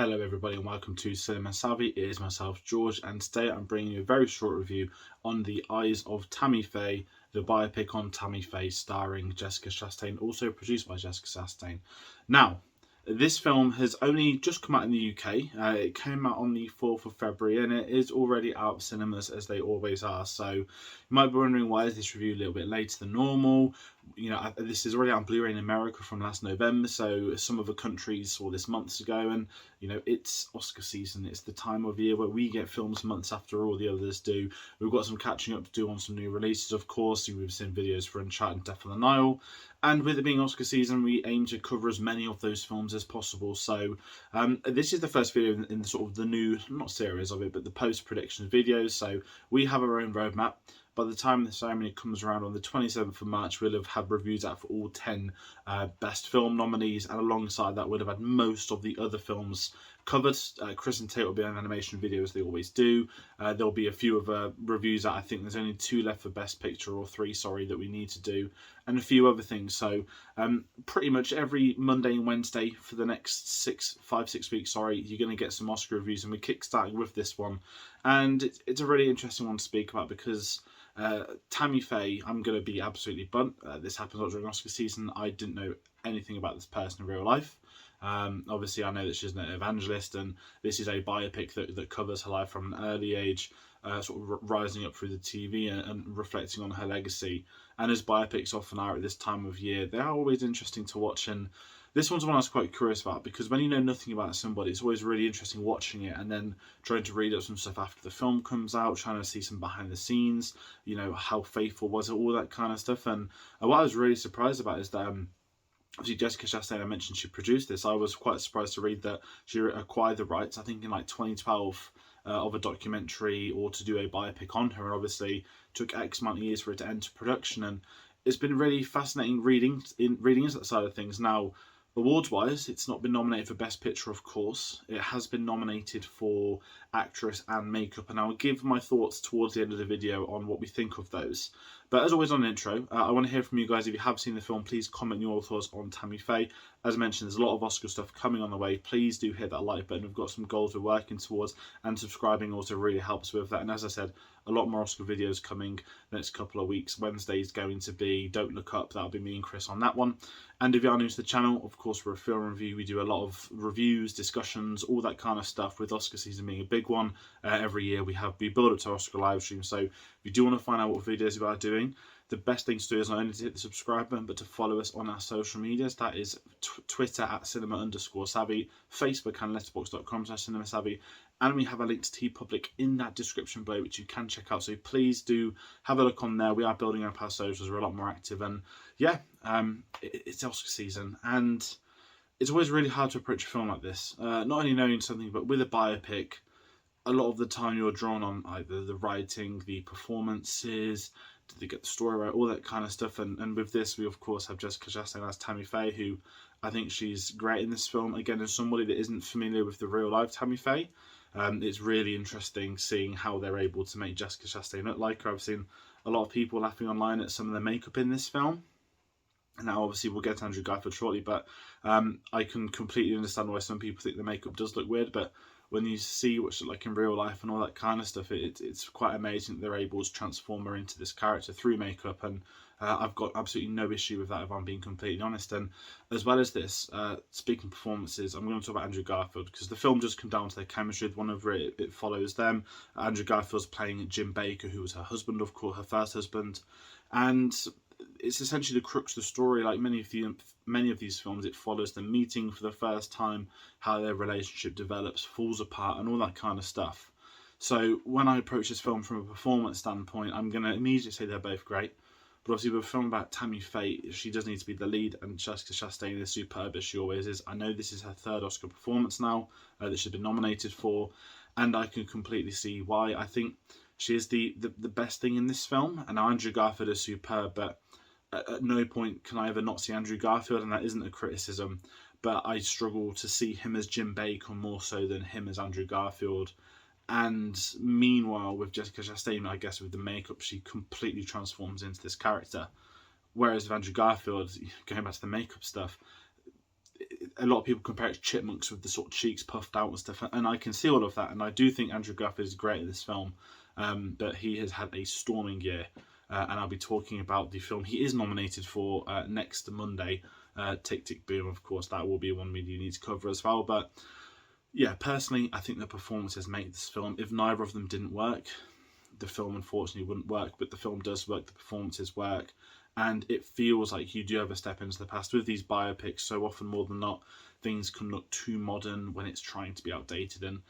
Hello everybody and welcome to Cinema Savvy. It is myself, George, and today I'm bringing you a very short review on the Eyes of Tammy Faye, the biopic on Tammy Faye starring Jessica Chastain, also produced by Jessica Chastain. Now, this film has only just come out in the UK. It came out on the 4th of February and it is already out of cinemas as they always are. So you might be wondering, why is this review a little bit later than normal? You know, this is already out on Blu-ray in America from last November, so some other countries saw this months ago, and you know, it's Oscar season. It's the time of year where we get films months after all the others do. We've got some catching up to do on some new releases, of course. We've seen videos for Uncharted and Death on the Nile, and with it being Oscar season, we aim to cover as many of those films as possible. So this is the first video in the sort of the new, not series of it, but the post-predictions videos. So we have our own roadmap. By the time the ceremony comes around on the 27th of March, we'll have had reviews out for all 10 best film nominees, and alongside that we'll have had most of the other films covered. Chris and Tate will be on animation videos, they always do. There'll be a few other reviews that I think there's only 2 left for Best Picture, or 3, sorry, that we need to do, and a few other things. So pretty much every Monday and Wednesday for the next 5-6 weeks, you're going to get some Oscar reviews, and we're kickstarting with this one. And it's a really interesting one to speak about because Tammy Faye, I'm going to be absolutely blunt. This happened during Oscar season. I didn't know anything about this person in real life. Obviously, I know that she's an evangelist, and this is a biopic that covers her life from an early age, sort of rising up through the TV and reflecting on her legacy. And as biopics often are at this time of year, they are always interesting to watch. And this one's one I was quite curious about, because when you know nothing about somebody, it's always really interesting watching it and then trying to read up some stuff after the film comes out, trying to see some behind the scenes, you know, how faithful was it, all that kind of stuff. And what I was really surprised about is that obviously Jessica Chastain, I mentioned she produced this. I was quite surprised to read that she acquired the rights, I think in like 2012, of a documentary or to do a biopic on her, and obviously took X amount of years for it to enter production. And it's been really fascinating reading into that side of things. Now, awards-wise, it's not been nominated for Best Picture, of course. It has been nominated for Actress and Makeup, and I'll give my thoughts towards the end of the video on what we think of those. But as always on an intro, I want to hear from you guys. If you have seen the film, please comment your thoughts on Tammy Faye. As I mentioned, there's a lot of Oscar stuff coming on the way. Please do hit that like button. We've got some goals we're working towards, and subscribing also really helps with that. And as I said, a lot more Oscar videos coming the next couple of weeks. Wednesday's going to be Don't Look Up. That'll be me and Chris on that one. And if you are new to the channel, of course, we're a film review. We do a lot of reviews, discussions, all that kind of stuff, with Oscar season being a big one. Every year we build up to Oscar live stream. So if you do want to find out what videos we are doing, the best thing to do is not only to hit the subscribe button, but to follow us on our social medias. That is Twitter at cinema_savvy, Facebook and letterboxd.com/cinemasavvy. And we have a link to TeePublic in that description below, which you can check out. So please do have a look on there. We are building up our socials. We're a lot more active. And yeah, it's Oscar season. And it's always really hard to approach a film like this. Not only knowing something, but with a biopic, a lot of the time you're drawn on either the writing, the performances, did they get the story right, all that kind of stuff. And with this, we of course have Jessica Chastain as Tammy Faye, who I think she's great in this film. Again, as somebody that isn't familiar with the real life Tammy Faye, it's really interesting seeing how they're able to make Jessica Chastain look like her. I've seen a lot of people laughing online at some of the makeup in this film. And now obviously we'll get to Andrew Garfield shortly, but I can completely understand why some people think the makeup does look weird. But when you see what she's like in real life and all that kind of stuff, it's quite amazing that they're able to transform her into this character through makeup. And I've got absolutely no issue with that, if I'm being completely honest. And as well as this, speaking of performances, I'm going to talk about Andrew Garfield, because the film does come down to their chemistry. Whenever it follows them, Andrew Garfield's playing Jim Baker, who was her husband, of course, her first husband. And it's essentially the crux of the story. Like many of these films, it follows them meeting for the first time, how their relationship develops, falls apart, and all that kind of stuff. So when I approach this film from a performance standpoint, I'm going to immediately say they're both great. But obviously with a film about Tammy Faye, she does need to be the lead, and Jessica Chastain is superb, as she always is. I know this is her 3rd Oscar performance now that she's been nominated for, and I can completely see why. I think she is the best thing in this film, and Andrew Garfield is superb, but at no point can I ever not see Andrew Garfield, and that isn't a criticism, but I struggle to see him as Jim Baker more so than him as Andrew Garfield. And meanwhile, with Jessica Chastain, I guess with the makeup, she completely transforms into this character. Whereas with Andrew Garfield, going back to the makeup stuff, a lot of people compare it to Chipmunks with the sort of cheeks puffed out and stuff, and I can see all of that, and I do think Andrew Garfield is great in this film, but he has had a storming year, and I'll be talking about the film he is nominated for next Monday, Tick Tick Boom. Of course, that will be one we need to cover as well, but yeah, personally, I think the performances make this film. If neither of them didn't work, the film unfortunately wouldn't work, but the film does work, the performances work, and it feels like you do have a step into the past. With these biopics, so often more than not, things can look too modern when it's trying to be outdated, and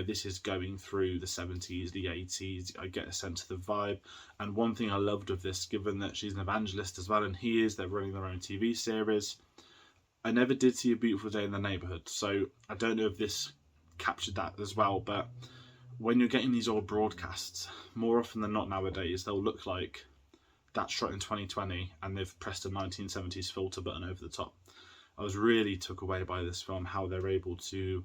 this is going through the 70s, the 80s. I get a sense of the vibe, and one thing I loved of this, given that she's an evangelist as well, and they're running their own TV series, I never did see A Beautiful Day in the Neighborhood, so I don't know if this captured that as well, but when you're getting these old broadcasts, more often than not nowadays, they'll look like that's shot in 2020 and they've pressed a 1970s filter button over the top. I was really took away by this film, how they're able to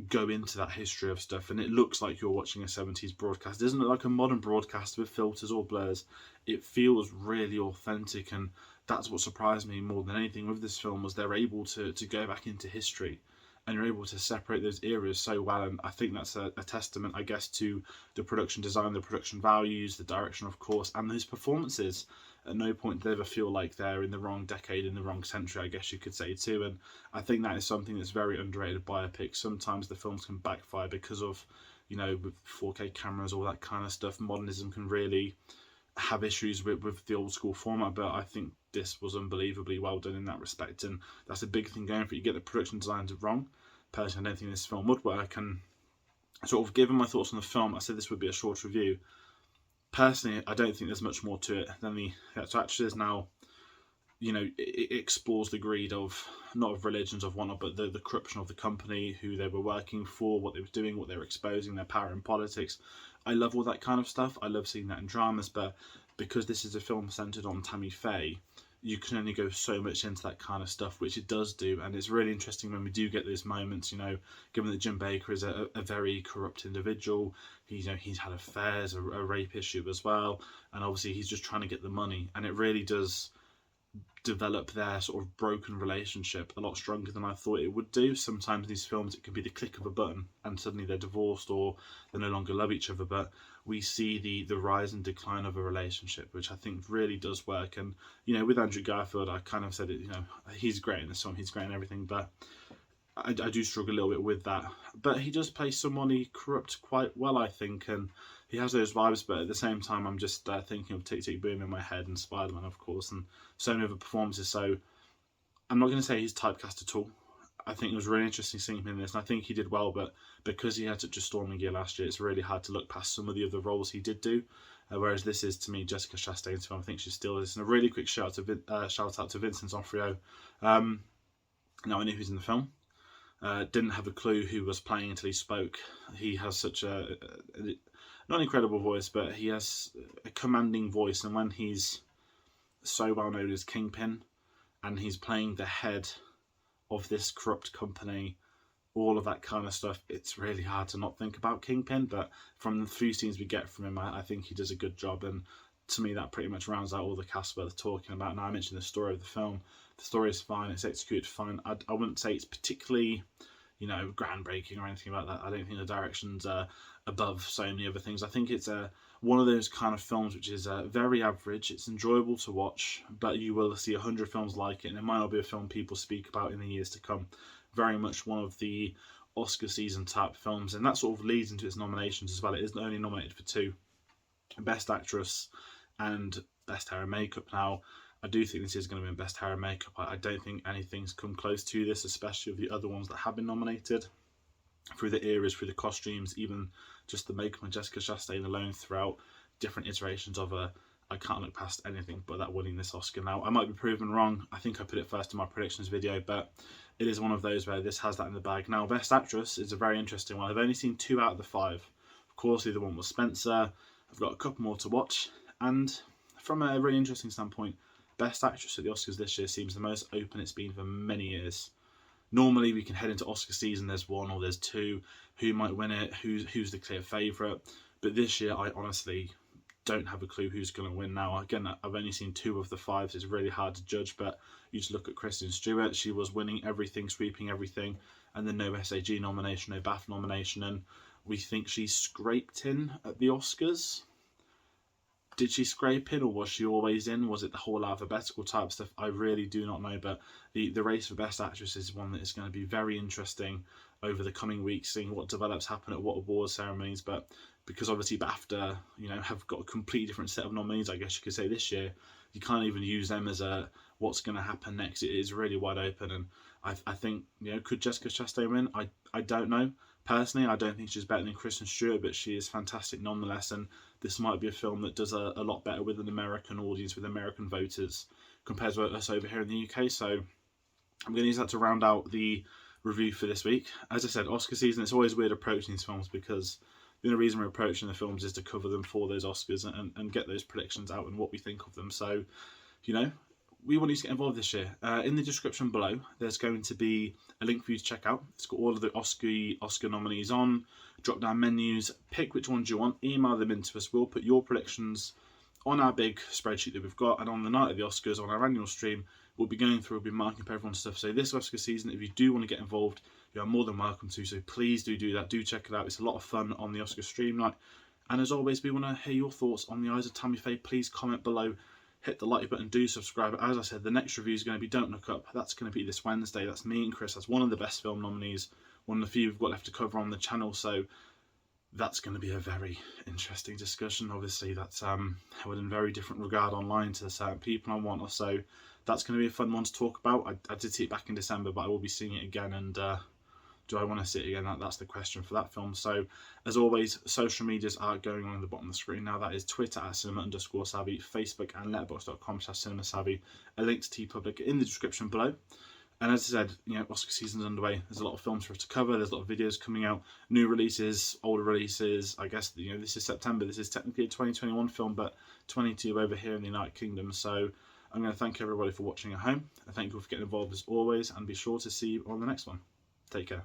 go into that history of stuff, and it looks like you're watching a 70s broadcast. It doesn't look like a modern broadcast with filters or blurs. It feels really authentic, and that's what surprised me more than anything with this film, was they're able to go back into history, and you're able to separate those eras so well, and I think that's a testament, I guess, to the production design, the production values, the direction, of course, and those performances. At no point do they ever feel like they're in the wrong decade, in the wrong century, I guess you could say too, and I think that is something that's very underrated biopics. Sometimes the films can backfire because of, with 4K cameras, all that kind of stuff, modernism can really have issues with the old school format, but I think this was unbelievably well done in that respect, and that's a big thing going for it. You get the production designs wrong. Personally, I don't think this film would work, and sort of given my thoughts on the film, I said this would be a short review. Personally, I don't think there's much more to it than the actual actors. Now, it explores the greed of, not of religions, of whatnot, but the corruption of the company, who they were working for, what they were doing, what they were exposing, their power in politics. I love all that kind of stuff. I love seeing that in dramas, but because this is a film centered on Tammy Faye, you can only go so much into that kind of stuff, which it does do, and it's really interesting when we do get those moments, given that Jim Baker is a very corrupt individual. He's had affairs, a rape issue as well, and obviously he's just trying to get the money, and it really does develop their sort of broken relationship a lot stronger than I thought it would do. Sometimes in these films it can be the click of a button and suddenly they're divorced or they no longer love each other, but we see the rise and decline of a relationship, which I think really does work. And with Andrew Garfield, I kind of said it, he's great in this film, he's great in everything, but I do struggle a little bit with that. But he does play someone he corrupts quite well, I think, and he has those vibes, but at the same time, I'm just thinking of Tick Tick Boom in my head and Spider-Man, of course, and so many other performances. So I'm not going to say he's typecast at all. I think it was really interesting seeing him in this, and I think he did well, but because he had such a storming year last year, it's really hard to look past some of the other roles he did do. Whereas this is, to me, Jessica Chastain's film. I think she still is. And a really quick shout out to Vincent D'Onofrio. Now I knew he was in the film. Didn't have a clue who was playing until he spoke. He has such a not an incredible voice, but he has a commanding voice, and when he's so well known as Kingpin, and he's playing the head of this corrupt company, all of that kind of stuff, it's really hard to not think about Kingpin. But from the few scenes we get from him, I think he does a good job, and to me that pretty much rounds out all the cast worth talking about. Now, I mentioned the story of the film. The story is fine, it's executed fine. I wouldn't say it's particularly groundbreaking or anything like that. I don't think the direction's above so many other things. I think it's one of those kind of films which is very average. It's enjoyable to watch, but you will see 100 films like it, and it might not be a film people speak about in the years to come. Very much one of the Oscar season type films, and that sort of leads into its nominations as well. It is only nominated for 2, Best Actress and Best Hair and Makeup. Now, I do think this is going to win Best Hair and Makeup. I don't think anything's come close to this, especially with the other ones that have been nominated. Through the eras, through the costumes, even just the makeup on Jessica Chastain alone throughout different iterations of her, I can't look past anything but that winning this Oscar. Now, I might be proven wrong. I think I put it first in my predictions video, but it is one of those where this has that in the bag. Now, Best Actress is a very interesting one. I've only seen 2 out of the 5. Of course, the other one was Spencer. I've got a couple more to watch, and from a really interesting standpoint, Best Actress at the Oscars this year seems the most open it's been for many years. Normally we can head into Oscar season, there's 1 or there's 2, who might win it, who's the clear favourite, but this year I honestly don't have a clue who's going to win now. Again, I've only seen 2 of the 5, so it's really hard to judge, but you just look at Kristen Stewart, she was winning everything, sweeping everything, and then no SAG nomination, no BAFTA nomination, and we think she scraped in at the Oscars. Did she scrape in, or was she always in? Was it the whole alphabetical type stuff? I really do not know, but the race for Best Actress is one that is going to be very interesting over the coming weeks, seeing what develops, happen at what award ceremonies. But because obviously BAFTA, have got a completely different set of nominees, I guess you could say, this year, you can't even use them as a what's going to happen next. It is really wide open, and I think, could Jessica Chastain win? I don't know. Personally, I don't think she's better than Kristen Stewart, but she is fantastic nonetheless, and this might be a film that does a lot better with an American audience, with American voters, compared to us over here in the UK. So I'm going to use that to round out the review for this week. As I said, Oscar season, it's always weird approaching these films, because the only reason we're approaching the films is to cover them for those Oscars and get those predictions out and what we think of them. So, we want you to get involved this year. In the description below, there's going to be a link for you to check out. It's got all of the Oscar nominees on, drop down menus, pick which ones you want, email them into us. We'll put your predictions on our big spreadsheet that we've got, and on the night of the Oscars, on our annual stream, we'll be going through, we'll be marking up everyone's stuff. So this Oscar season, if you do want to get involved, you are more than welcome to. So please do that. Do check it out. It's a lot of fun on the Oscar stream night. And as always, we want to hear your thoughts on the Eyes of Tammy Faye. Please comment below. Hit the like button, do subscribe. As I said, the next review is going to be Don't Look Up. That's going to be this Wednesday. That's me and Chris. That's one of the best film nominees, one of the few we've got left to cover on the channel. So that's going to be a very interesting discussion. Obviously, that's held in very different regard online to certain people on one. So that's going to be a fun one to talk about. I did see it back in December, but I will be seeing it again, and do I want to see it again? That's the question for that film. So, as always, social medias are going on the bottom of the screen now. That is Twitter at cinema_savvy, Facebook and letterboxd.com/cinemasavvy. A link to TeePublic in the description below. And as I said, Oscar season's underway. There's a lot of films for us to cover. There's a lot of videos coming out, new releases, older releases. I guess, this is September. This is technically a 2021 film, but 22 over here in the United Kingdom. So I'm going to thank everybody for watching at home. I thank you for getting involved as always, and be sure to see you on the next one. Take care.